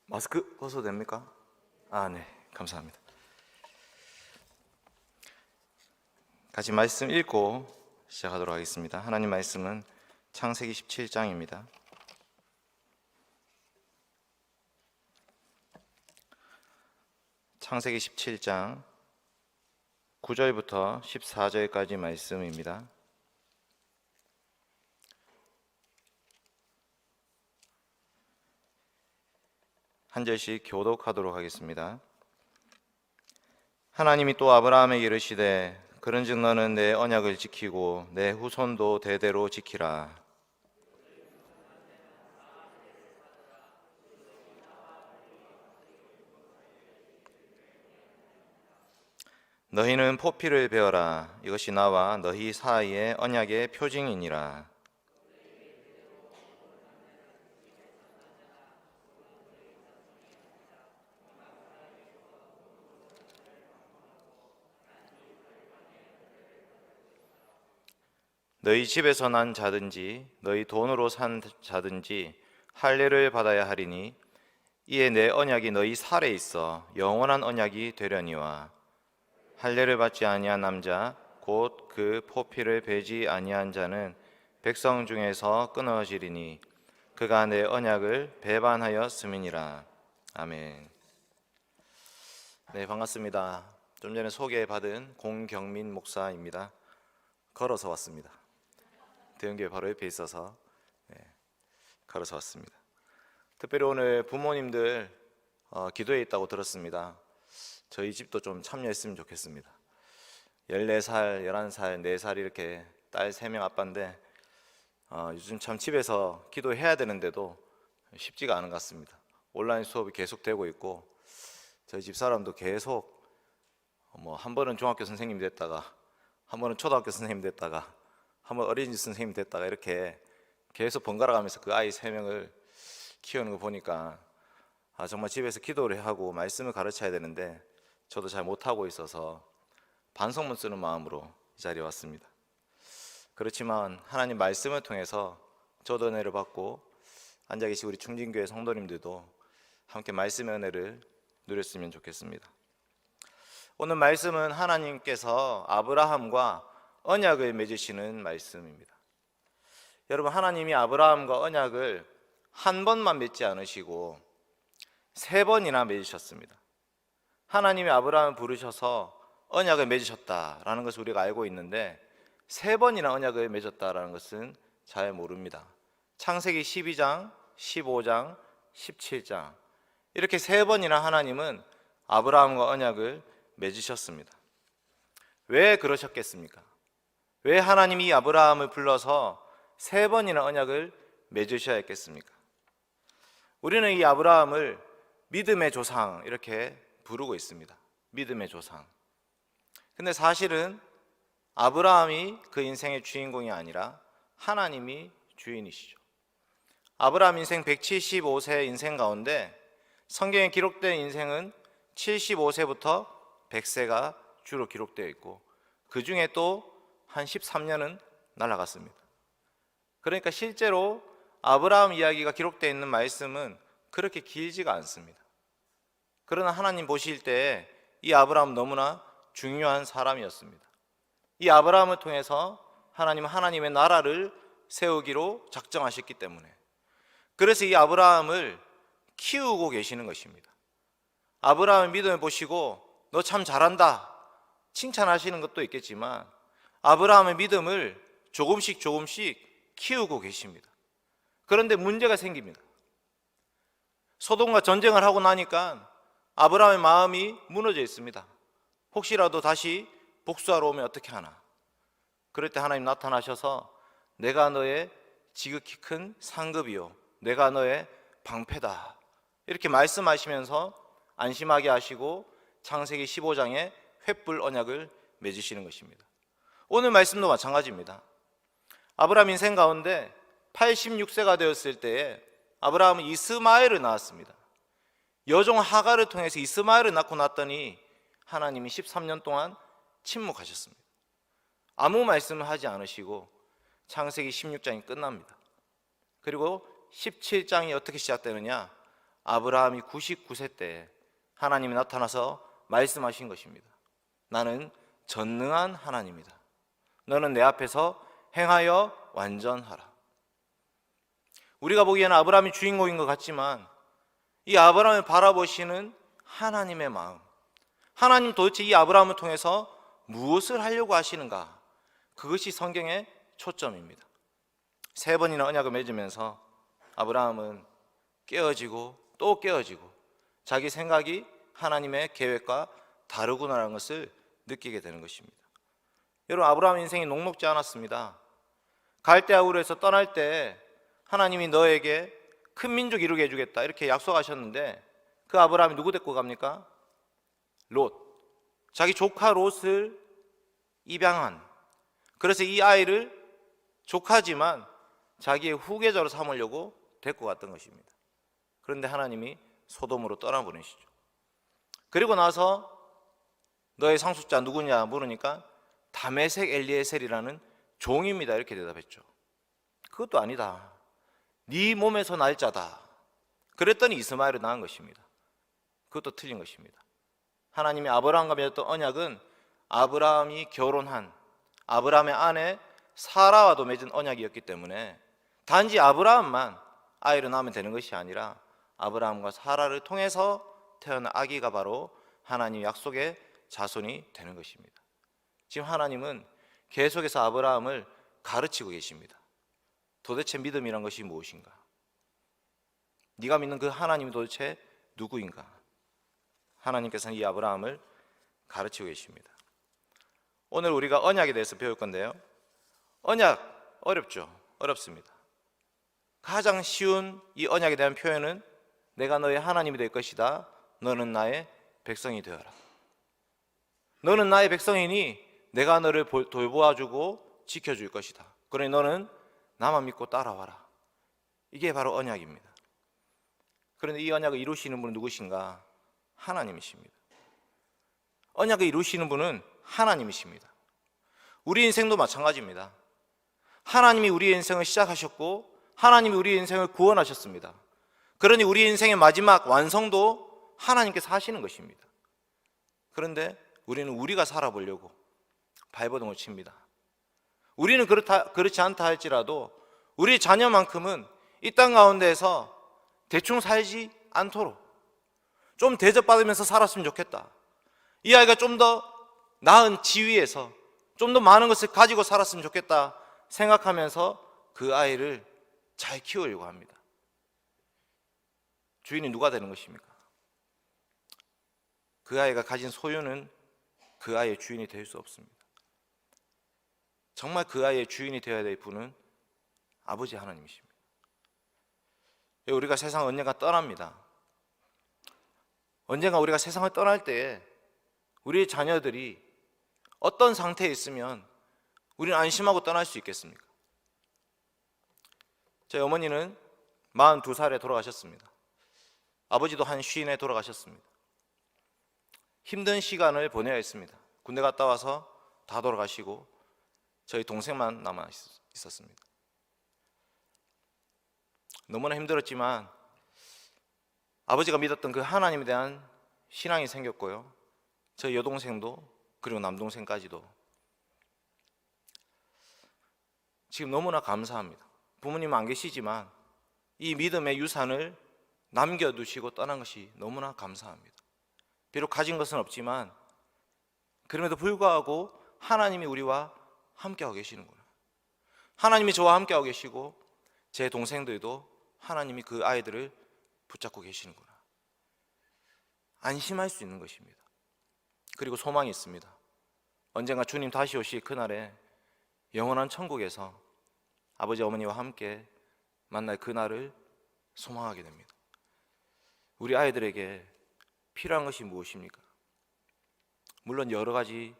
마스크 벗어도 됩니까? 네, 감사합니다. 같이 말씀 읽고 시작하도록 하겠습니다. 하나님 말씀은 창세기 17장입니다. 창세기 17장 9절부터 14절까지 말씀입니다. 한 절씩 교독하도록 하겠습니다. 하나님이 또 아브라함에게 이르시되 그런즉 너는 내 언약을 지키고 내 후손도 대대로 지키라. 너희는 포피를 베어라. 이것이 나와 너희 사이의 언약의 표징이니라. 너희 집에서 난 자든지 너희 돈으로 산 자든지 할례를 받아야 하리니 이에 내 언약이 너희 살에 있어 영원한 언약이 되려니와 할례를 받지 아니한 남자 곧 그 포피를 베지 아니한 자는 백성 중에서 끊어지리니 그가 내 언약을 배반하였음이니라. 아멘. 네, 반갑습니다. 좀 전에 소개받은 공경민 목사입니다. 걸어서 왔습니다. 대형교회 바로 옆에 있어서 걸어서 왔습니다. 특별히 오늘 부모님들 기도에 있다고 들었습니다. 저희 집도 좀 참여했으면 좋겠습니다. 14살, 11살, 4살 이렇게 딸 3명 아빠인데 요즘 참 집에서 기도해야 되는데도 쉽지가 않은 것 같습니다. 온라인 수업이 계속되고 있고 저희 집 사람도 계속 한 번은 중학교 선생님 됐다가 한 번은 초등학교 선생님 됐다가 한 번 어린이집 선생님 됐다가 이렇게 계속 번갈아 가면서 그 아이 3명을 키우는 거 보니까 정말 집에서 기도를 하고 말씀을 가르쳐야 되는데 저도 잘 못하고 있어서 반성문 쓰는 마음으로 이 자리에 왔습니다. 그렇지만 하나님 말씀을 통해서 저도 은혜를 받고 앉아 계신 우리 충진교회 성도님들도 함께 말씀의 은혜를 누렸으면 좋겠습니다. 오늘 말씀은 하나님께서 아브라함과 언약을 맺으시는 말씀입니다. 여러분, 하나님이 아브라함과 언약을 한 번만 맺지 않으시고 3번이나 맺으셨습니다. 하나님이 아브라함을 부르셔서 언약을 맺으셨다라는 것을 우리가 알고 있는데 3번이나 언약을 맺었다라는 것은 잘 모릅니다. 창세기 12장, 15장, 17장 이렇게 3번이나 하나님은 아브라함과 언약을 맺으셨습니다. 왜 그러셨겠습니까? 왜 하나님이 아브라함을 불러서 3번이나 언약을 맺으셔야 했겠습니까? 우리는 이 아브라함을 믿음의 조상 이렇게 부르고 있습니다. 믿음의 조상. 근데 사실은 아브라함이 그 인생의 주인공이 아니라 하나님이 주인이시죠. 아브라함 인생 175세 인생 가운데 성경에 기록된 인생은 75세부터 100세가 주로 기록되어 있고 그 중에 또 한 13년은 날아갔습니다. 그러니까 실제로 아브라함 이야기가 기록되어 있는 말씀은 그렇게 길지가 않습니다. 그러나 하나님 보실 때 이 아브라함은 너무나 중요한 사람이었습니다. 이 아브라함을 통해서 하나님은 하나님의 나라를 세우기로 작정하셨기 때문에 그래서 이 아브라함을 키우고 계시는 것입니다. 아브라함의 믿음을 보시고 너 참 잘한다 칭찬하시는 것도 있겠지만 아브라함의 믿음을 조금씩 키우고 계십니다. 그런데 문제가 생깁니다. 소돔과 전쟁을 하고 나니까 아브라함의 마음이 무너져 있습니다. 혹시라도 다시 복수하러 오면 어떻게 하나. 그럴 때 하나님 나타나셔서 내가 너의 지극히 큰 상급이요 내가 너의 방패다 이렇게 말씀하시면서 안심하게 하시고 창세기 15장에 횃불 언약을 맺으시는 것입니다. 오늘 말씀도 마찬가지입니다. 아브라함 인생 가운데 86세가 되었을 때에 아브라함은 이스마엘을 낳았습니다. 여종 하갈을 통해서 이스마엘을 낳고 났더니 하나님이 13년 동안 침묵하셨습니다. 아무 말씀을 하지 않으시고 창세기 16장이 끝납니다. 그리고 17장이 어떻게 시작되느냐? 아브라함이 99세 때 하나님이 나타나서 말씀하신 것입니다. 나는 전능한 하나님이다. 너는 내 앞에서 행하여 완전하라. 우리가 보기에는 아브라함이 주인공인 것 같지만 이 아브라함을 바라보시는 하나님의 마음, 하나님 도대체 이 아브라함을 통해서 무엇을 하려고 하시는가, 그것이 성경의 초점입니다. 3번이나 언약을 맺으면서 아브라함은 깨어지고 또 깨어지고 자기 생각이 하나님의 계획과 다르구나라는 것을 느끼게 되는 것입니다. 여러분, 아브라함 인생이 녹록지 않았습니다. 갈대아 우르에서 떠날 때 하나님이 너에게 큰 민족 이루게 해주겠다 이렇게 약속하셨는데 그 아브라함이 누구 데리고 갑니까? 롯, 자기 조카 롯을 입양한, 그래서 이 아이를 조카지만 자기의 후계자로 삼으려고 데리고 갔던 것입니다. 그런데 하나님이 소돔으로 떠나보내시죠. 그리고 나서 너의 상속자 누구냐 물으니까 다메섹 엘리에셀이라는 종입니다 이렇게 대답했죠. 그것도 아니다. 네 몸에서 날 자다. 그랬더니 이스마엘을 낳은 것입니다. 그것도 틀린 것입니다. 하나님이 아브라함과 맺었던 언약은 아브라함이 결혼한 아브라함의 아내 사라와도 맺은 언약이었기 때문에 단지 아브라함만 아이를 낳으면 되는 것이 아니라 아브라함과 사라를 통해서 태어난 아기가 바로 하나님 약속의 자손이 되는 것입니다. 지금 하나님은 계속해서 아브라함을 가르치고 계십니다. 도대체 믿음이란 것이 무엇인가? 네가 믿는 그 하나님이 도대체 누구인가? 하나님께서는 이 아브라함을 가르치고 계십니다. 오늘 우리가 언약에 대해서 배울 건데요, 언약 어렵죠? 어렵습니다. 가장 쉬운 이 언약에 대한 표현은 내가 너의 하나님이 될 것이다. 너는 나의 백성이 되어라. 너는 나의 백성이니 내가 너를 돌보아주고 지켜줄 것이다. 그러니 너는 나만 믿고 따라와라. 이게 바로 언약입니다. 그런데 이 언약을 이루시는 분은 누구신가? 하나님이십니다. 언약을 이루시는 분은 하나님이십니다. 우리 인생도 마찬가지입니다. 하나님이 우리의 인생을 시작하셨고 하나님이 우리의 인생을 구원하셨습니다. 그러니 우리 인생의 마지막 완성도 하나님께서 하시는 것입니다. 그런데 우리는 우리가 살아보려고 발버둥을 칩니다. 우리는 그렇지 않다 할지라도 우리 자녀만큼은 이 땅 가운데에서 대충 살지 않도록 좀 대접받으면서 살았으면 좋겠다. 이 아이가 좀 더 나은 지위에서 좀 더 많은 것을 가지고 살았으면 좋겠다 생각하면서 그 아이를 잘 키우려고 합니다. 주인이 누가 되는 것입니까? 그 아이가 가진 소유는 그 아이의 주인이 될 수 없습니다. 정말 그 아이의 주인이 되어야 될 분은 아버지 하나님이십니다. 우리가 세상을 언젠가 떠납니다. 언젠가 우리가 세상을 떠날 때에 우리의 자녀들이 어떤 상태에 있으면 우리는 안심하고 떠날 수 있겠습니까? 저희 어머니는 42살에 돌아가셨습니다. 아버지도 한 50에 돌아가셨습니다. 힘든 시간을 보내야 했습니다. 군대 갔다 와서 다 돌아가시고 저희 동생만 남아 있었습니다. 너무나 힘들었지만 아버지가 믿었던 그 하나님에 대한 신앙이 생겼고요, 저희 여동생도 그리고 남동생까지도 지금 너무나 감사합니다. 부모님은 안 계시지만 이 믿음의 유산을 남겨두시고 떠난 것이 너무나 감사합니다. 비록 가진 것은 없지만 그럼에도 불구하고 하나님이 우리와 함께하고 계시는구나. 하나님이 저와 함께하고 계시고 제 동생들도 하나님이 그 아이들을 붙잡고 계시는구나. 안심할 수 있는 것입니다. 그리고 소망이 있습니다. 언젠가 주님 다시 오실 그날에 영원한 천국에서 아버지 어머니와 함께 만날 그날을 소망하게 됩니다. 우리 아이들에게 필요한 것이 무엇입니까? 물론 여러 가지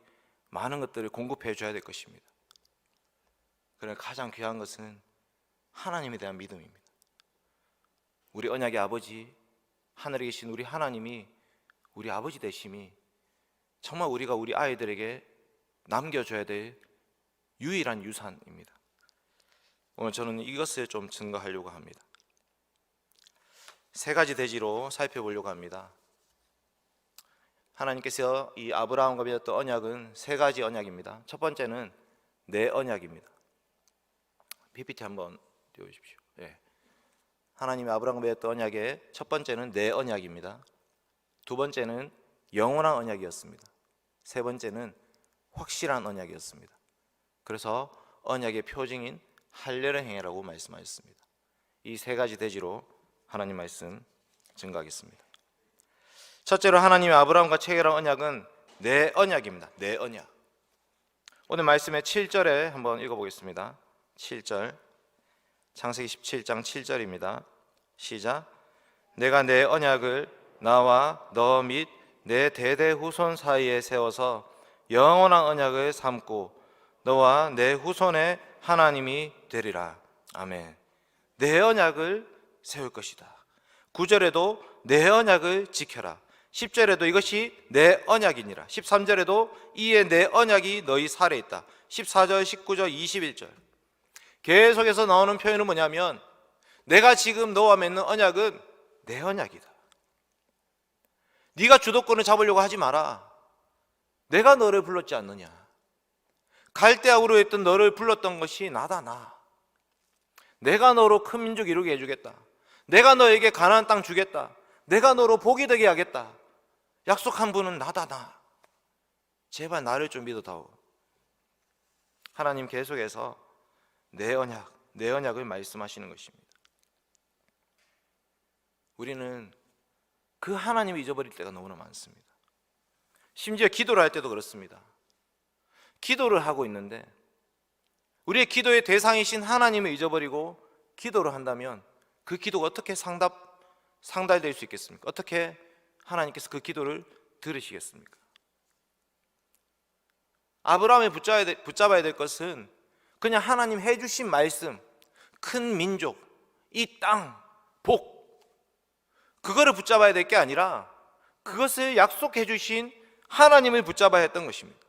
많은 것들을 공급해 줘야 될 것입니다. 그러나 가장 귀한 것은 하나님에 대한 믿음입니다. 우리 언약의 아버지, 하늘에 계신 우리 하나님이 우리 아버지 되심이 정말 우리가 우리 아이들에게 남겨줘야 될 유일한 유산입니다. 오늘 저는 이것을 좀 증거하려고 합니다. 세 가지 대지로 살펴보려고 합니다. 하나님께서 이 아브라함과 맺었던 언약은 세 가지 언약입니다. 첫 번째는 내 언약입니다. PPT 한번 띄워주십시오. 하나님이 아브라함과 맺었던 언약의 첫 번째는 내 언약입니다. 두 번째는 영원한 언약이었습니다. 세 번째는 확실한 언약이었습니다. 그래서 언약의 표징인 할례를 행해라고 말씀하셨습니다. 이 세 가지 대지로 하나님 말씀 증거하겠습니다. 첫째로 하나님이 아브라함과 체결한 언약은 내 언약입니다. 내 언약. 오늘 말씀의 7절에 한번 읽어보겠습니다. 7절, 창세기 17장 7절입니다. 시작. 내가 내 언약을 나와 너 및 내 대대 후손 사이에 세워서 영원한 언약을 삼고 너와 내 후손의 하나님이 되리라. 아멘. 내 언약을 세울 것이다. 9절에도 내 언약을 지켜라. 10절에도 이것이 내 언약이니라. 13절에도 이에 내 언약이 너희 살에 있다. 14절, 19절, 21절 계속해서 나오는 표현은 뭐냐면 내가 지금 너와 맺는 언약은 내 언약이다. 네가 주도권을 잡으려고 하지 마라. 내가 너를 불렀지 않느냐. 갈대아우로 했던 너를 불렀던 것이 나다. 나. 내가 너로 큰 민족 이루게 해주겠다. 내가 너에게 가나안 땅 주겠다. 내가 너로 복이 되게 하겠다. 약속한 분은 나다. 나. 제발 나를 좀 믿어다오. 하나님 계속해서 내 언약을 말씀하시는 것입니다. 우리는 그 하나님을 잊어버릴 때가 너무나 많습니다. 심지어 기도를 할 때도 그렇습니다. 기도를 하고 있는데 우리의 기도의 대상이신 하나님을 잊어버리고 기도를 한다면 그 기도가 어떻게 상달될 수 있겠습니까? 어떻게 하나님께서 그 기도를 들으시겠습니까? 아브라함이 붙잡아야 될 것은 그냥 하나님 해주신 말씀, 큰 민족, 이 땅, 복, 그거를 붙잡아야 될 게 아니라 그것을 약속해 주신 하나님을 붙잡아야 했던 것입니다.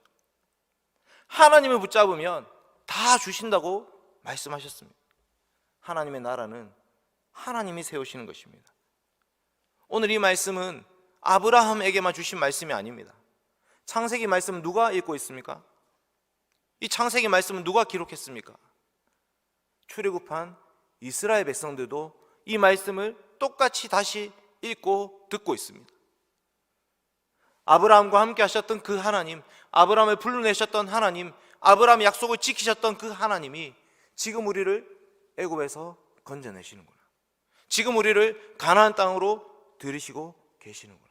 하나님을 붙잡으면 다 주신다고 말씀하셨습니다. 하나님의 나라는 하나님이 세우시는 것입니다. 오늘 이 말씀은 아브라함에게만 주신 말씀이 아닙니다. 창세기 말씀은 누가 읽고 있습니까? 이 창세기 말씀은 누가 기록했습니까? 출애굽한 이스라엘 백성들도 이 말씀을 똑같이 다시 읽고 듣고 있습니다. 아브라함과 함께 하셨던 그 하나님, 아브라함을 불러내셨던 하나님, 아브라함의 약속을 지키셨던 그 하나님이 지금 우리를 애굽에서 건져내시는구나. 지금 우리를 가나안 땅으로 들이시고 계시는구나.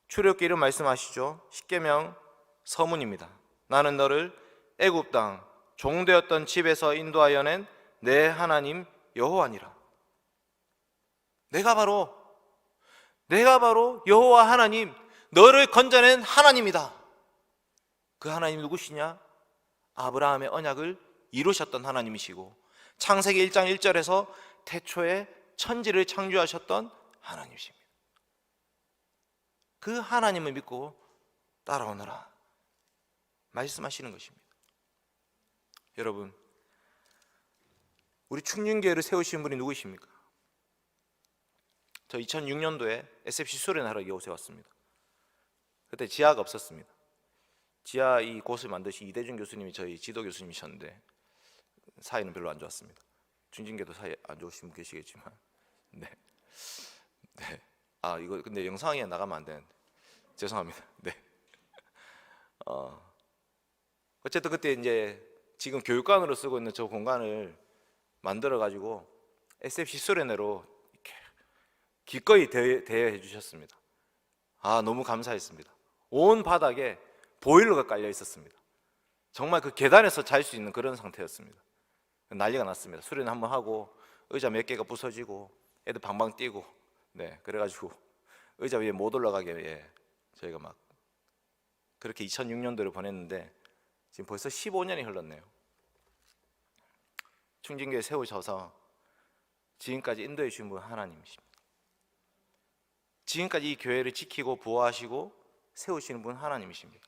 출애굽기 이런 말씀하시죠. 십계명 서문입니다. 나는 너를 애굽 땅 종되었던 집에서 인도하여 낸 내 하나님 여호와니라. 내가 바로 여호와 하나님, 너를 건져낸 하나님이다. 그 하나님 누구시냐? 아브라함의 언약을 이루셨던 하나님이시고 창세기 1장 1절에서 태초에 천지를 창조하셨던 하나님이십니다. 그 하나님을 믿고 따라오너라 말씀하시는 것입니다. 여러분, 우리 충륜교회를 세우신 분이 누구십니까? 저 2006년도에 SFC 수련하러 이곳에 왔습니다. 그때 지하가 없었습니다. 지하 이 곳을 만드신 이대준 교수님이 저희 지도 교수님이셨는데 사이는 별로 안 좋았습니다. 중진교도 사이 안 좋으신 분 계시겠지만, 네. 아, 이거 근데 영상에 나가면 안 되는데 죄송합니다. 네. 어쨌든 그때 이제 지금 교육관으로 쓰고 있는 저 공간을 만들어 가지고 SFC 수련회로 이렇게 기꺼이 대여해 주셨습니다. 아, 너무 감사했습니다. 온 바닥에 보일러가 깔려 있었습니다. 정말 그 계단에서 잘 수 있는 그런 상태였습니다. 난리가 났습니다. 수련 한번 하고 의자 몇 개가 부서지고 애들 방방 뛰고, 네, 그래가지고 의자 위에 못 올라가게 저희가 막 그렇게 2006년도를 보냈는데 지금 벌써 15년이 흘렀네요. 충진교회 세우셔서 지금까지 인도해 주신 분 하나님이십니다. 지금까지 이 교회를 지키고 보호하시고 세우시는 분 하나님이십니다.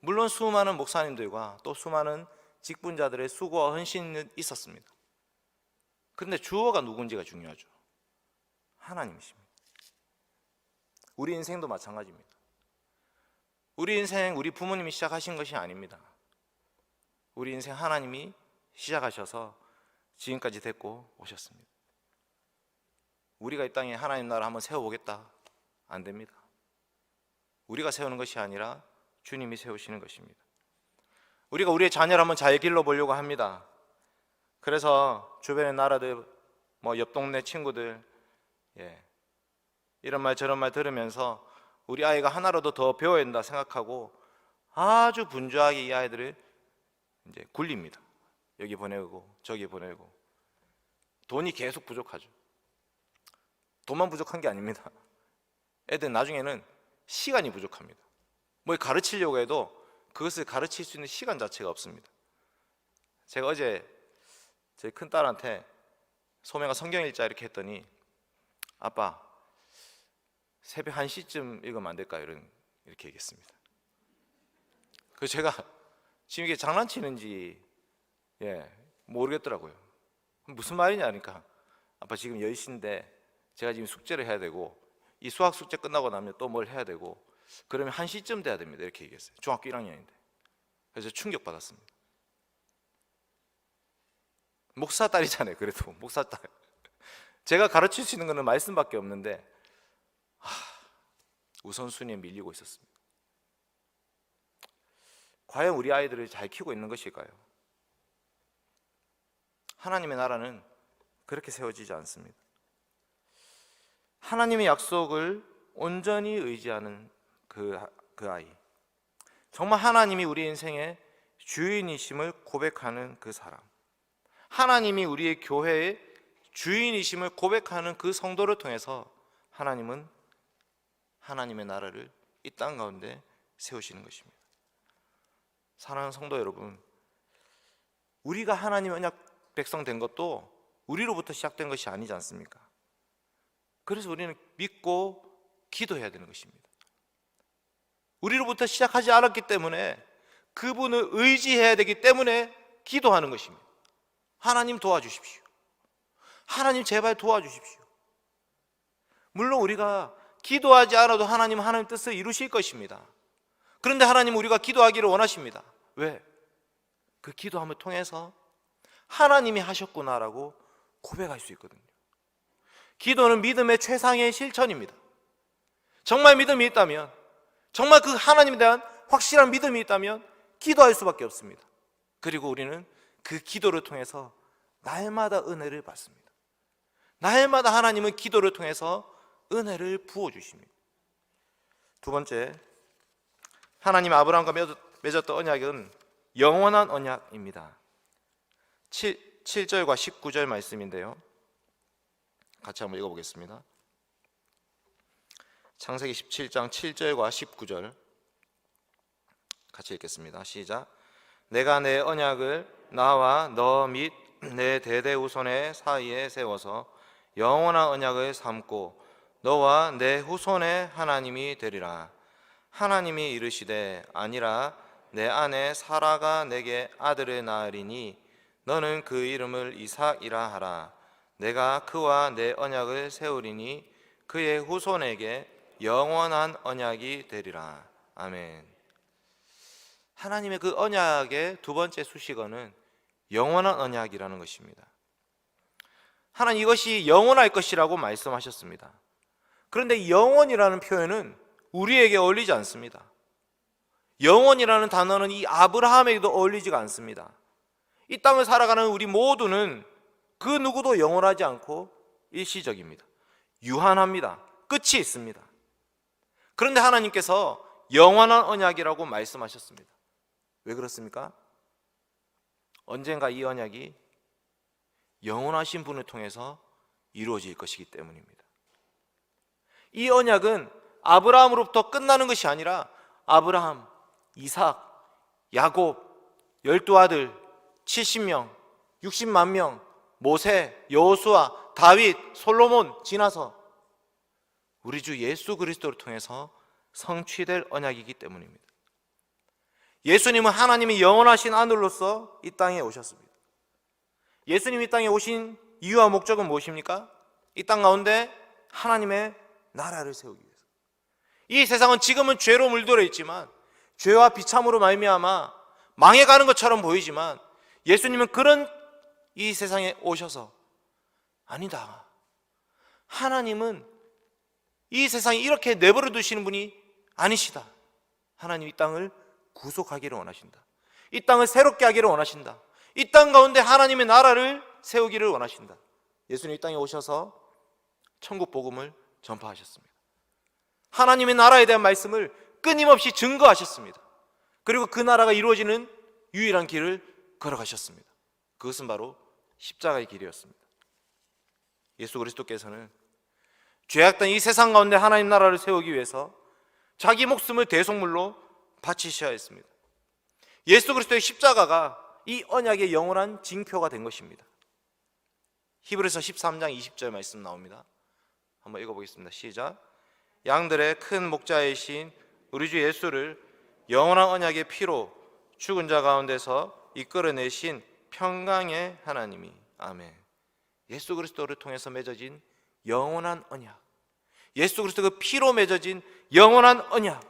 물론 수많은 목사님들과 또 수많은 직분자들의 수고와 헌신은 있었습니다. 그런데 주어가 누군지가 중요하죠. 하나님이십니다. 우리 인생도 마찬가지입니다. 우리 인생 우리 부모님이 시작하신 것이 아닙니다. 우리 인생 하나님이 시작하셔서 지금까지 데리고 오셨습니다. 우리가 이 땅에 하나님 나라 한번 세워보겠다, 안 됩니다. 우리가 세우는 것이 아니라 주님이 세우시는 것입니다. 우리가 우리의 자녀를 한번 잘 길러보려고 합니다. 그래서 주변의 나라들, 옆 동네 친구들, 이런 말 저런 말 들으면서 우리 아이가 하나라도 더 배워야 된다 생각하고 아주 분주하게 이 아이들을 이제 굴립니다. 여기 보내고 저기 보내고. 돈이 계속 부족하죠. 돈만 부족한 게 아닙니다. 애들 나중에는 시간이 부족합니다. 뭘 가르치려고 해도 그것을 가르칠 수 있는 시간 자체가 없습니다. 제가 어제 제 큰딸한테 소매가 성경 읽자 이렇게 했더니 아빠 새벽 1시쯤 읽으면 안 될까요? 이렇게 얘기했습니다. 그래서 제가 지금 이게 장난치는지 모르겠더라고요. 무슨 말이냐 하니까 아빠 지금 10시인데 제가 지금 숙제를 해야 되고 이 수학 숙제 끝나고 나면 또 뭘 해야 되고 그러면 1시쯤 돼야 됩니다. 이렇게 얘기했어요. 중학교 1학년인데. 그래서 충격받았습니다. 목사 딸이잖아요. 그래도 목사 딸. 제가 가르칠 수 있는 거는 말씀밖에 없는데 우선순위에 밀리고 있었습니다. 과연 우리 아이들을 잘 키우고 있는 것일까요? 하나님의 나라는 그렇게 세워지지 않습니다. 하나님의 약속을 온전히 의지하는 그 아이, 정말 하나님이 우리 인생의 주인이심을 고백하는 그 사람, 하나님이 우리의 교회의 주인이심을 고백하는 그 성도를 통해서 하나님은 하나님의 나라를 이 땅 가운데 세우시는 것입니다. 사랑하는 성도 여러분, 우리가 하나님의 언약 백성 된 것도 우리로부터 시작된 것이 아니지 않습니까? 그래서 우리는 믿고 기도해야 되는 것입니다. 우리로부터 시작하지 않았기 때문에 그분을 의지해야 되기 때문에 기도하는 것입니다. 하나님 도와주십시오. 하나님 제발 도와주십시오. 물론 우리가 기도하지 않아도 하나님은 하나님 뜻을 이루실 것입니다. 그런데 하나님은 우리가 기도하기를 원하십니다. 왜? 그 기도함을 통해서 하나님이 하셨구나라고 고백할 수 있거든요. 기도는 믿음의 최상의 실천입니다. 정말 믿음이 있다면, 정말 그 하나님에 대한 확실한 믿음이 있다면 기도할 수밖에 없습니다. 그리고 우리는 그 기도를 통해서 날마다 은혜를 받습니다. 날마다 하나님은 기도를 통해서 은혜를 부어주십니다. 두 번째, 하나님 아브라함과 맺었던 언약은 영원한 언약입니다. 7절과 19절 말씀인데요, 같이 한번 읽어보겠습니다. 창세기 17장 7절과 19절 같이 읽겠습니다. 시작. 내가 내 언약을 나와 너 및 내 대대 후손의 사이에 세워서 영원한 언약을 삼고 너와 내 후손의 하나님이 되리라. 하나님이 이르시되 아니라 내 아내 사라가 내게 아들을 낳으리니 너는 그 이름을 이삭이라 하라. 내가 그와 내 언약을 세우리니 그의 후손에게 영원한 언약이 되리라. 아멘. 하나님의 그 언약의 두 번째 수식어는 영원한 언약이라는 것입니다. 하나님 이것이 영원할 것이라고 말씀하셨습니다. 그런데 영원이라는 표현은 우리에게 어울리지 않습니다. 영원이라는 단어는 이 아브라함에게도 어울리지가 않습니다. 이 땅을 살아가는 우리 모두는 그 누구도 영원하지 않고 일시적입니다. 유한합니다. 끝이 있습니다. 그런데 하나님께서 영원한 언약이라고 말씀하셨습니다. 왜 그렇습니까? 언젠가 이 언약이 영원하신 분을 통해서 이루어질 것이기 때문입니다. 이 언약은 아브라함으로부터 끝나는 것이 아니라 아브라함, 이삭, 야곱, 12아들, 70명, 60만 명, 모세, 여호수아, 다윗, 솔로몬 지나서 우리 주 예수 그리스도를 통해서 성취될 언약이기 때문입니다. 예수님은 하나님이 영원하신 아들로서 이 땅에 오셨습니다. 예수님이 이 땅에 오신 이유와 목적은 무엇입니까? 이 땅 가운데 하나님의 나라를 세우기 위해서. 이 세상은 지금은 죄로 물들어 있지만, 죄와 비참으로 말미암아 망해가는 것처럼 보이지만, 예수님은 그런 이 세상에 오셔서 아니다, 하나님은 이 세상에 이렇게 내버려 두시는 분이 아니시다. 하나님 이 땅을 구속하기를 원하신다. 이 땅을 새롭게 하기를 원하신다. 이 땅 가운데 하나님의 나라를 세우기를 원하신다. 예수님 이 땅에 오셔서 천국 복음을 전파하셨습니다. 하나님의 나라에 대한 말씀을 끊임없이 증거하셨습니다. 그리고 그 나라가 이루어지는 유일한 길을 걸어가셨습니다. 그것은 바로 십자가의 길이었습니다. 예수 그리스도께서는 죄악된 이 세상 가운데 하나님 나라를 세우기 위해서 자기 목숨을 대속물로 바치셔야 했습니다. 예수 그리스도의 십자가가 이 언약의 영원한 징표가 된 것입니다. 히브리서 13장 20절 말씀 나옵니다. 한번 읽어보겠습니다. 시작. 양들의 큰 목자이신 우리 주 예수를 영원한 언약의 피로 죽은 자 가운데서 이끌어내신 평강의 하나님이. 아멘. 예수 그리스도를 통해서 맺어진 영원한 언약, 예수 그리스도 그 피로 맺어진 영원한 언약.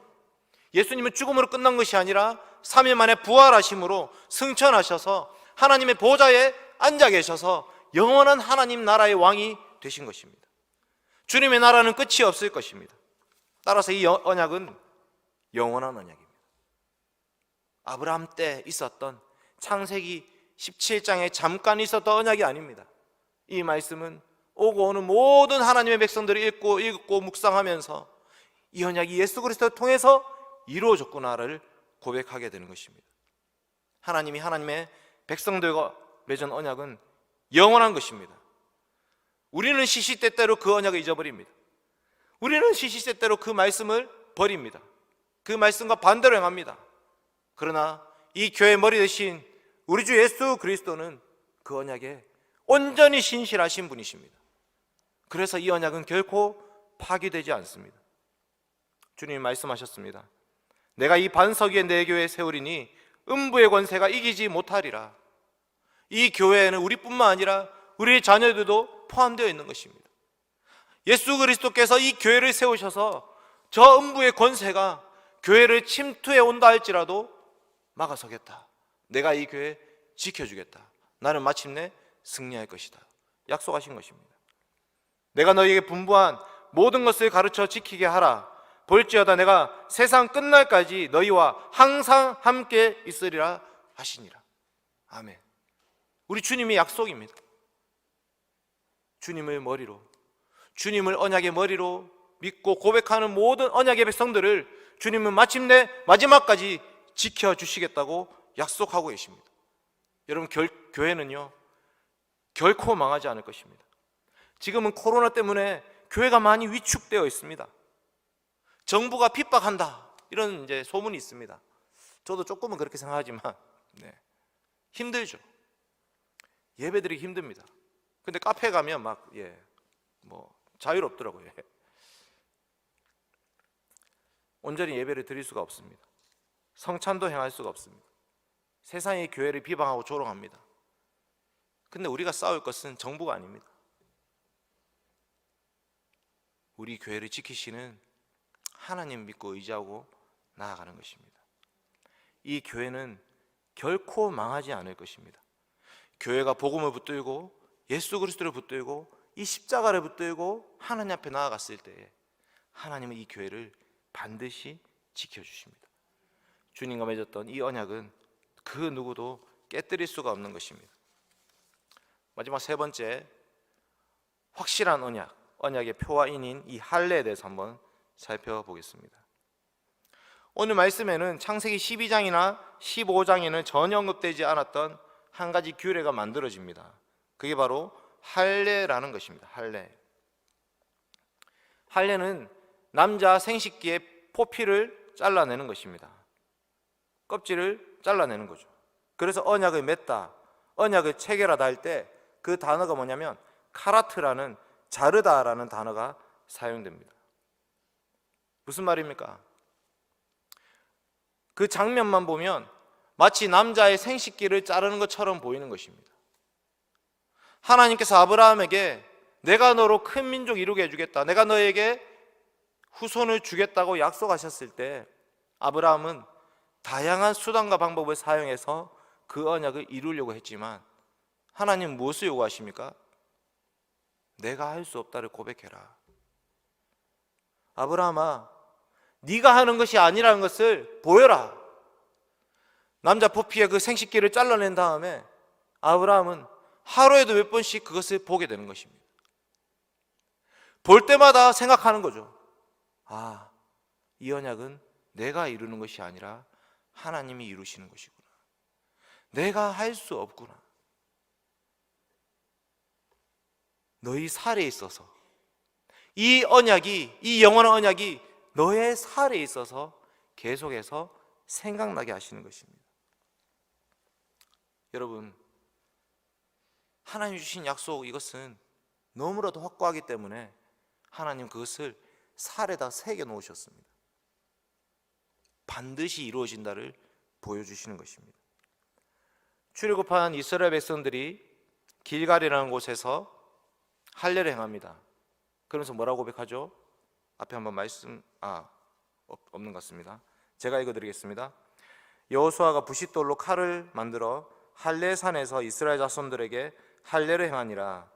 예수님은 죽음으로 끝난 것이 아니라 3일 만에 부활하심으로 승천하셔서 하나님의 보좌에 앉아 계셔서 영원한 하나님 나라의 왕이 되신 것입니다. 주님의 나라는 끝이 없을 것입니다. 따라서 이 언약은 영원한 언약입니다. 아브라함 때 있었던 창세기 17장에 잠깐 있었던 언약이 아닙니다. 이 말씀은 오고 오는 모든 하나님의 백성들이 읽고 묵상하면서 이 언약이 예수 그리스도를 통해서 이루어졌구나를 고백하게 되는 것입니다. 하나님이 하나님의 백성들과 맺은 언약은 영원한 것입니다. 우리는 시시때때로 그 언약을 잊어버립니다. 우리는 시시때때로 그 말씀을 버립니다. 그 말씀과 반대로 행합니다. 그러나 이 교회의 머리 대신 우리 주 예수 그리스도는 그 언약에 온전히 신실하신 분이십니다. 그래서 이 언약은 결코 파기되지 않습니다. 주님이 말씀하셨습니다. 내가 이 반석 위에 내 교회 세우리니 음부의 권세가 이기지 못하리라. 이 교회에는 우리뿐만 아니라 우리의 자녀들도 포함되어 있는 것입니다. 예수 그리스도께서 이 교회를 세우셔서 저 음부의 권세가 교회를 침투해 온다 할지라도 막아서겠다. 내가 이 교회 지켜주겠다. 나는 마침내 승리할 것이다. 약속하신 것입니다. 내가 너희에게 분부한 모든 것을 가르쳐 지키게 하라. 볼지어다 내가 세상 끝날까지 너희와 항상 함께 있으리라 하시니라. 아멘. 우리 주님의 약속입니다. 주님을 머리로, 주님을 언약의 머리로 믿고 고백하는 모든 언약의 백성들을 주님은 마침내 마지막까지 지켜주시겠다고 약속하고 계십니다. 여러분, 교회는요 결코 망하지 않을 것입니다. 지금은 코로나 때문에 교회가 많이 위축되어 있습니다. 정부가 핍박한다, 이런 이제 소문이 있습니다. 저도 조금은 그렇게 생각하지만 힘들죠. 예배드리기 힘듭니다. 근데 카페 가면 막 자유롭더라고요. 온전히 예배를 드릴 수가 없습니다. 성찬도 행할 수가 없습니다. 세상의 교회를 비방하고 조롱합니다. 근데 우리가 싸울 것은 정부가 아닙니다. 우리 교회를 지키시는 하나님 믿고 의지하고 나아가는 것입니다. 이 교회는 결코 망하지 않을 것입니다. 교회가 복음을 붙들고 예수 그리스도를 붙들고 이 십자가를 붙들고 하나님 앞에 나아갔을 때에 하나님은 이 교회를 반드시 지켜주십니다. 주님과 맺었던 이 언약은 그 누구도 깨뜨릴 수가 없는 것입니다. 마지막 세 번째, 확실한 언약, 언약의 표와 인인 이 할례에 대해서 한번 살펴보겠습니다. 오늘 말씀에는 창세기 12장이나 15장에는 전혀 언급되지 않았던 한 가지 규례가 만들어집니다. 그게 바로 할례라는 것입니다. 할례는 남자 생식기의 포피를 잘라내는 것입니다. 껍질을 잘라내는 거죠. 그래서 언약을 맺다, 언약을 체결하다 할 때 그 단어가 뭐냐면 카라트라는, 자르다라는 단어가 사용됩니다. 무슨 말입니까? 그 장면만 보면 마치 남자의 생식기를 자르는 것처럼 보이는 것입니다. 하나님께서 아브라함에게 내가 너로 큰 민족 이루게 해주겠다, 내가 너에게 후손을 주겠다고 약속하셨을 때 아브라함은 다양한 수단과 방법을 사용해서 그 언약을 이루려고 했지만 하나님 무엇을 요구하십니까? 내가 할 수 없다를 고백해라. 아브라함아, 네가 하는 것이 아니라는 것을 보여라. 남자 포피의 그 생식기를 잘라낸 다음에 아브라함은 하루에도 몇 번씩 그것을 보게 되는 것입니다. 볼 때마다 생각하는 거죠. 아, 이 언약은 내가 이루는 것이 아니라 하나님이 이루시는 것이구나. 내가 할 수 없구나. 너희 살에 있어서 이 언약이, 이 영원한 언약이 너의 살에 있어서 계속해서 생각나게 하시는 것입니다. 여러분, 하나님 주신 약속, 이것은 너무나도 확고하기 때문에 하나님 그것을 살에다 새겨 놓으셨습니다. 반드시 이루어진다를 보여주시는 것입니다. 출애굽한 이스라엘 백성들이 길갈이라는 곳에서 할례를 행합니다. 그러면서 뭐라고 고백하죠? 앞에 한번 말씀 없는 것 같습니다. 제가 읽어드리겠습니다. 여호수아가 부싯돌로 칼을 만들어 할례산에서 이스라엘 자손들에게 할례를 행하니라.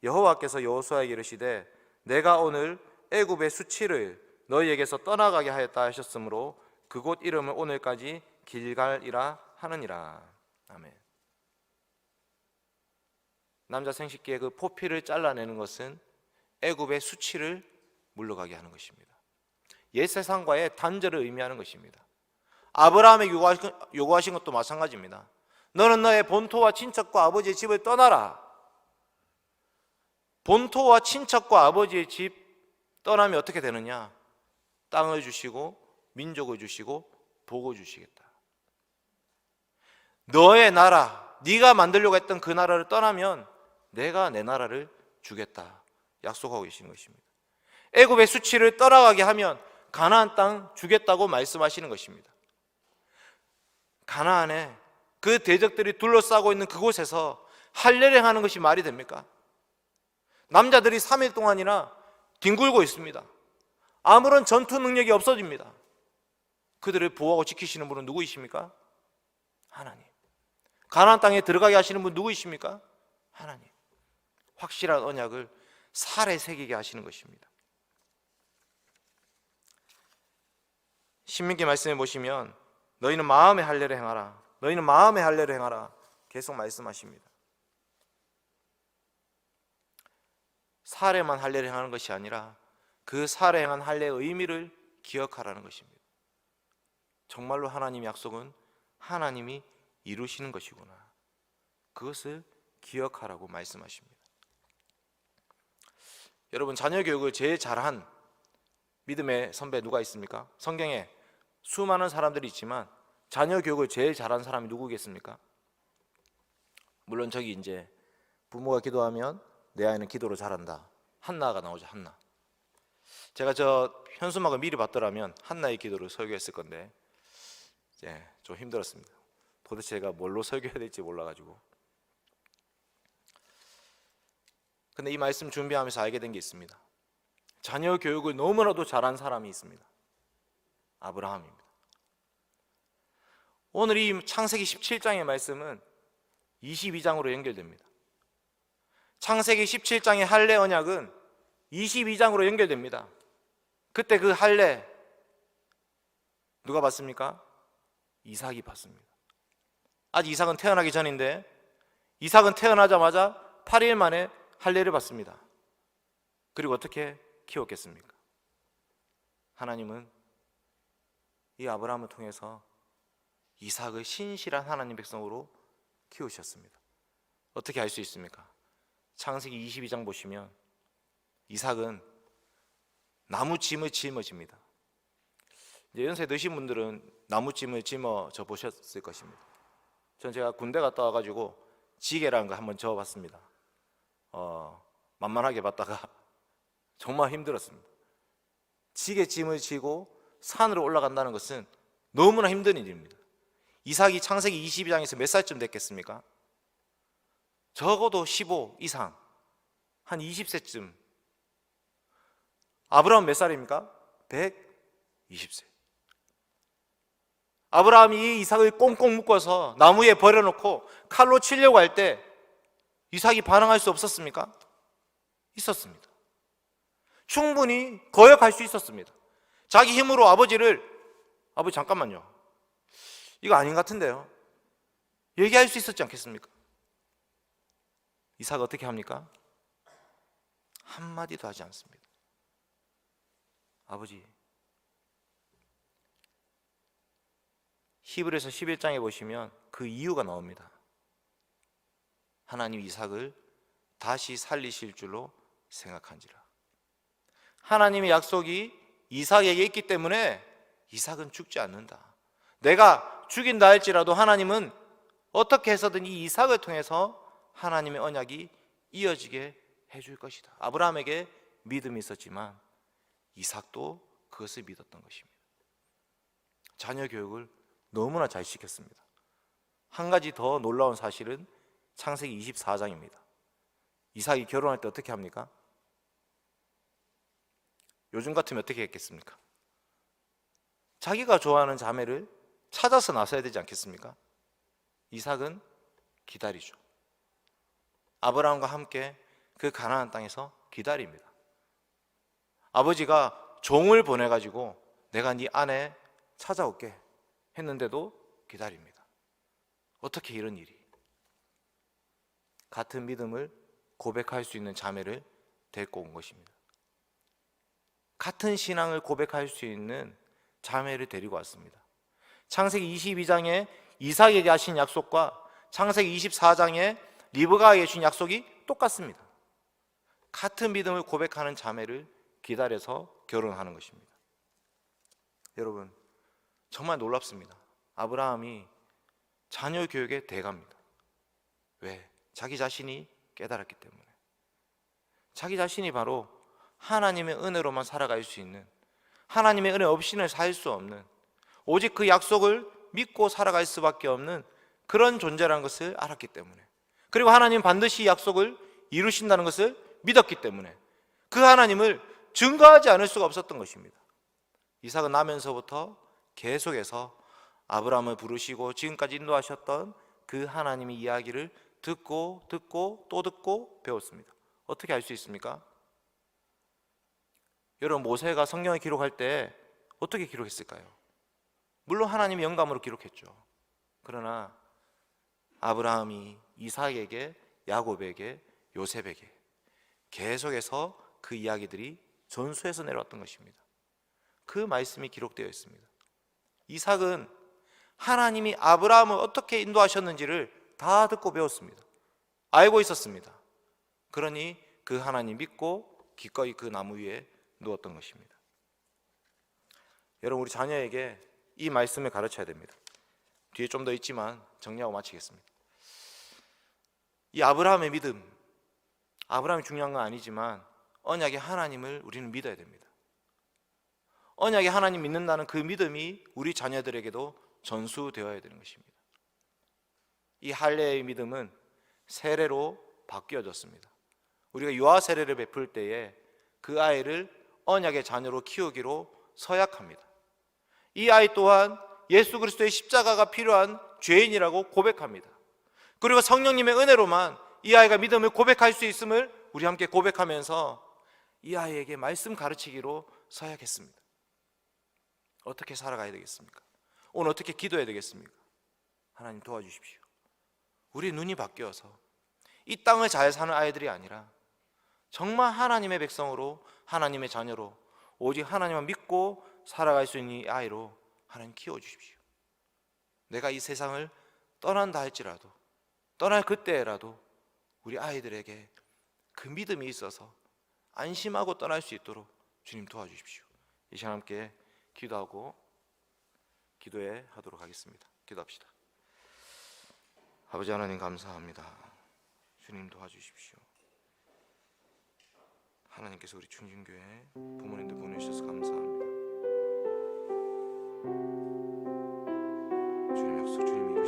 여호와께서 여호수아에게 이르시되 내가 오늘 애굽의 수치를 너희에게서 떠나가게 하였다 하셨으므로 그곳 이름을 오늘까지 길갈이라 하느니라. 아멘. 남자 생식기의 그 포피를 잘라내는 것은 애굽의 수치를 물러가게 하는 것입니다. 옛 세상과의 단절을 의미하는 것입니다. 아브라함에게 요구하신 것도 마찬가지입니다. 너는 너의 본토와 친척과 아버지의 집을 떠나라. 본토와 친척과 아버지의 집 떠나면 어떻게 되느냐? 땅을 주시고 민족을 주시고 복을 주시겠다. 너의 나라, 네가 만들려고 했던 그 나라를 떠나면 내가 내 나라를 주겠다 약속하고 계시는 것입니다. 애굽의 수치를 떠나가게 하면 가나안 땅 주겠다고 말씀하시는 것입니다. 가나안에 그 대적들이 둘러싸고 있는 그곳에서 할례를 하는 것이 말이 됩니까? 남자들이 3일 동안이나 뒹굴고 있습니다. 아무런 전투 능력이 없어집니다. 그들을 보호하고 지키시는 분은 누구이십니까? 하나님. 가나안 땅에 들어가게 하시는 분 누구이십니까? 하나님. 확실한 언약을 살에 새기게 하시는 것입니다. 신명기 말씀에 보시면 너희는 마음의 할례를 행하라. 너희는 마음의 할례를 행하라. 계속 말씀하십니다. 살에만 할례를 행하는 것이 아니라 그 살에 행한 할례의 의미를 기억하라는 것입니다. 정말로 하나님의 약속은 하나님이 이루시는 것이구나. 그것을 기억하라고 말씀하십니다. 여러분, 자녀 교육을 제일 잘한 믿음의 선배 누가 있습니까? 성경에 수많은 사람들이 있지만 자녀 교육을 제일 잘한 사람이 누구겠습니까? 물론 저기 이제 부모가 기도하면 내 아이는 기도로 잘한다. 한나가 나오죠. 한나. 제가 저 현수막을 미리 봤더라면 한나의 기도를 설교했을 건데 이제 좀 힘들었습니다. 도대체 제가 뭘로 설교해야 될지 몰라가지고. 근데 이 말씀 준비하면서 알게 된 게 있습니다. 자녀 교육을 너무나도 잘한 사람이 있습니다. 아브라함입니다. 오늘 이 창세기 17장의 말씀은 22장으로 연결됩니다. 창세기 17장의 할례 언약은 22장으로 연결됩니다. 그때 그 할례 누가 받습니까? 이삭이 받습니다. 아직 이삭은 태어나기 전인데 이삭은 태어나자마자 8일 만에 할례를 받습니다. 그리고 어떻게 키웠겠습니까? 하나님은 이 아브라함을 통해서 이삭을 신실한 하나님 백성으로 키우셨습니다. 어떻게 알 수 있습니까? 창세기 22장 보시면 이삭은 나무짐을 짊어집니다. 이제 연세 드신 분들은 나무짐을 짊어져 보셨을 것입니다. 전 제가 군대 갔다 와가지고 지게라는 거 한번 저어봤습니다. 만만하게 봤다가 정말 힘들었습니다. 지게 짐을 지고 산으로 올라간다는 것은 너무나 힘든 일입니다. 이삭이 창세기 22장에서 몇 살쯤 됐겠습니까? 적어도 15 이상 한 20세쯤. 아브라함 몇 살입니까? 120세. 아브라함이 이 이삭을 꽁꽁 묶어서 나무에 버려놓고 칼로 치려고 할 때 이삭이 반항할 수 없었습니까? 있었습니다. 충분히 거역할 수 있었습니다. 자기 힘으로 아버지 잠깐만요, 이거 아닌 것 같은데요, 얘기할 수 있었지 않겠습니까? 이삭 어떻게 합니까? 한마디도 하지 않습니다. 아버지, 히브리서 11장에 보시면 그 이유가 나옵니다. 하나님 이삭을 다시 살리실 줄로 생각한지라. 하나님의 약속이 이삭에게 있기 때문에 이삭은 죽지 않는다. 내가 죽인다 할지라도 하나님은 어떻게 해서든 이 이삭을 통해서 하나님의 언약이 이어지게 해줄 것이다. 아브라함에게 믿음이 있었지만 이삭도 그것을 믿었던 것입니다. 자녀 교육을 너무나 잘 시켰습니다. 한 가지 더 놀라운 사실은 창세기 24장입니다. 이삭이 결혼할 때 어떻게 합니까? 요즘 같으면 어떻게 했겠습니까? 자기가 좋아하는 자매를 찾아서 나서야 되지 않겠습니까? 이삭은 기다리죠. 아브라함과 함께 그 가나안 땅에서 기다립니다. 아버지가 종을 보내가지고 내가 네 아내 찾아올게 했는데도 기다립니다. 어떻게 이런 일이? 같은 믿음을 고백할 수 있는 자매를 데리고 온 것입니다. 같은 신앙을 고백할 수 있는 자매를 데리고 왔습니다. 창세기 22장에 이삭에게 하신 약속과 창세기 24장에 리브가에게 주신 약속이 똑같습니다. 같은 믿음을 고백하는 자매를 기다려서 결혼하는 것입니다. 여러분, 정말 놀랍습니다. 아브라함이 자녀 교육에 대갑니다. 왜? 자기 자신이 깨달았기 때문에. 자기 자신이 바로 하나님의 은혜로만 살아갈 수 있는, 하나님의 은혜 없이는 살 수 없는, 오직 그 약속을 믿고 살아갈 수밖에 없는 그런 존재라는 것을 알았기 때문에, 그리고 하나님 반드시 약속을 이루신다는 것을 믿었기 때문에 그 하나님을 증거하지 않을 수가 없었던 것입니다. 이삭은 나면서부터 계속해서 아브라함을 부르시고 지금까지 인도하셨던 그 하나님의 이야기를 듣고 또 듣고 배웠습니다. 어떻게 알 수 있습니까? 여러분, 모세가 성경을 기록할 때 어떻게 기록했을까요? 물론 하나님의 영감으로 기록했죠. 그러나 아브라함이 이삭에게, 야곱에게, 요셉에게 계속해서 그 이야기들이 전수해서 내려왔던 것입니다. 그 말씀이 기록되어 있습니다. 이삭은 하나님이 아브라함을 어떻게 인도하셨는지를 다 듣고 배웠습니다. 알고 있었습니다. 그러니 그 하나님 믿고 기꺼이 그 나무 위에 누웠던 것입니다. 여러분, 우리 자녀에게 이 말씀을 가르쳐야 됩니다. 뒤에 좀 더 있지만 정리하고 마치겠습니다. 이 아브라함의 믿음, 아브라함이 중요한 건 아니지만 언약의 하나님을 우리는 믿어야 됩니다. 언약의 하나님 믿는다는 그 믿음이 우리 자녀들에게도 전수되어야 되는 것입니다. 이 할례의 믿음은 세례로 바뀌어졌습니다. 우리가 유아 세례를 베풀 때에 그 아이를 언약의 자녀로 키우기로 서약합니다. 이 아이 또한 예수 그리스도의 십자가가 필요한 죄인이라고 고백합니다. 그리고 성령님의 은혜로만 이 아이가 믿음을 고백할 수 있음을 우리 함께 고백하면서 이 아이에게 말씀 가르치기로 서약했습니다. 어떻게 살아가야 되겠습니까? 오늘 어떻게 기도해야 되겠습니까? 하나님 도와주십시오. 우리 눈이 바뀌어서 이 땅을 잘 사는 아이들이 아니라 정말 하나님의 백성으로, 하나님의 자녀로, 오직 하나님만 믿고 살아갈 수 있는 이 아이로 하나님 키워주십시오. 내가 이 세상을 떠난다 할지라도, 떠날 그때라도 우리 아이들에게 그 믿음이 있어서 안심하고 떠날 수 있도록 주님 도와주십시오. 이 시간 함께 기도하고 기도해 하도록 하겠습니다. 기도합시다. 아버지 하나님 감사합니다. 주님 도와주십시오. 하나님께서 우리 충진교회 부모님들 보내주셔서 감사합니다. 주님 약속, 주님